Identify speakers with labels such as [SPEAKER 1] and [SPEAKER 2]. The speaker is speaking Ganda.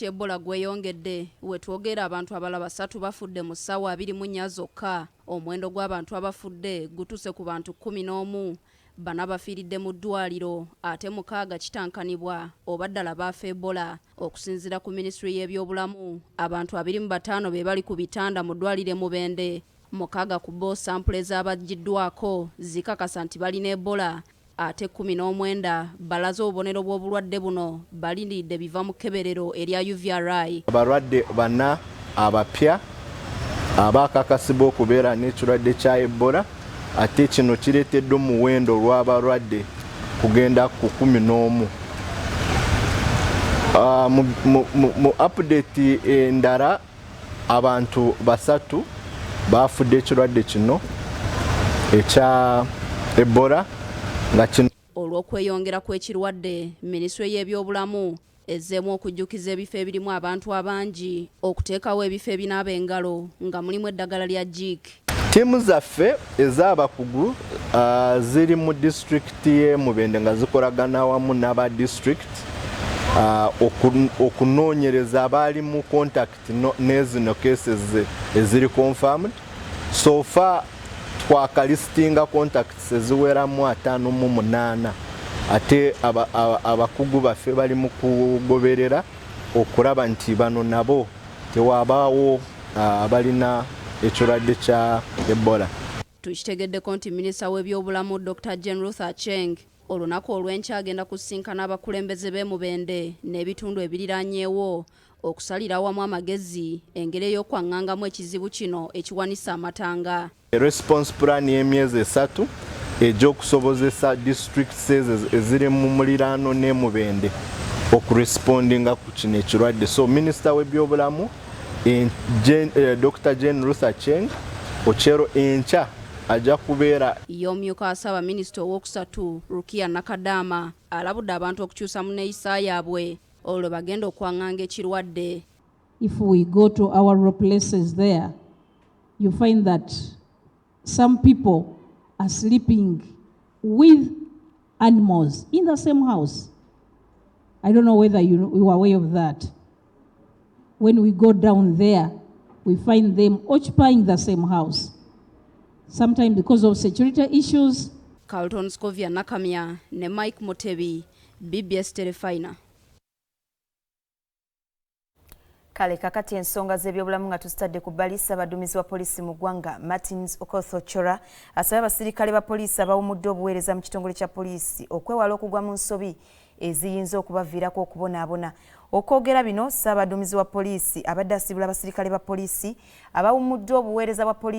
[SPEAKER 1] Ebola gweyongedde wetwogera abantu abalala 3 bafudde mu ssaawa 24 zokka. Omuwendo gw'abantu abafudde gutuse ku bantu 11, bana bafiiridde mu ddwaliro ate 6 kitankanibwa oba ddala baafa Ebola. Okusinziira ku Minisitule y'ebyobulamu, abantu 25 be bali ku bitanda mu ddwaliro Mubende. 6 ku bo sampule z'abaggiddwako zikakasa nti balina Ebola. Ate 19 balaze obubonero bw'obulwadde buno balindiridde biva mu kkeberero erya UVRI.
[SPEAKER 2] Abalwadde bana abapya abakakasibwa okubeera n'ekirwadde kya Ebola, ate kino kireetedde omuwendo olw'abalwadde kugenda ku 11. Mu update endala abantu 3 bafudde ekirwadde kino ekya Ebola.
[SPEAKER 1] Olw'okweyongera kw'ekirwadde, Minisitule y'ebyobulamu ezzeemu okujjukiza ebifo ebirimu abantu abangi okuteekawo ebifo ebinaaba engalo nga mulimu eddagala lya JIK.
[SPEAKER 2] Ttiimu zaffe ez'abakugu ziri mu disitulikiti y'e Mubende nga zikolagana awamu n'aba disitulikiti okunoonyereza abaali mu contact n'ezino cases eziri confirmed. So far twakalistinga contacts eziweramu 58 ate abakugu baffe bali mu kugoberera okulaba nti bano nabo tewabaawo abalina ekirwadde kya Ebola.
[SPEAKER 1] Tukitegeddeko nti Minisita w'ebyobulamu Dr. Jane Ruth Acheng olunaku olw'enkya agenda kusinkana abakulembeze b'e Mubende n'ebitundu ebiriraanyeewo okusalira awamu amagezi engeri y'okwaŋŋangamu ekizibu kino ekiwanisa amatanga.
[SPEAKER 2] Response plan y'emyezi 3 egy'okusobozesa districts eziri mu muliraano n'e Mubende okurespondinga ku kino ekirwadde. So Minisita w'ebyobulamu Dr. Jane Ruth Acheng Okyero enkya ajja kubeera
[SPEAKER 1] y'omumyuka wa Ssaabaminisita owookusatu Rukia Nakadama alabudde abantu okukyusa mu nneeyisa yaabwe olwo bagenda okwaŋŋanga ekirwadde.
[SPEAKER 3] If we go to our places there, you find that some people are sleeping with animals in the same house. I don't know whether you are aware of that. When we go down there, we find them occupying the same house. Sometimes because of security issues.
[SPEAKER 1] Carlton Scovia Nakamya ne Mike Mutebi, BBS Telefina.
[SPEAKER 4] Kale kakati ensonga z'ebyobulamu nga tusitadde ku bbali, Ssaabaduumizi wa poliisi mu ggwanga Martins Okoth-Ochola asaba abasirikale ba poliisi abawummudde obuweereza mu kitongole kya poliisi okwewala okugwa mu nsobi eziyinza okubaviirako okubonaabona. Okwogera bino, Ssaabaduumizi wa poliisi abadde asibula abasirikale ba poliisi abawummudde obuweereza bwa poliisi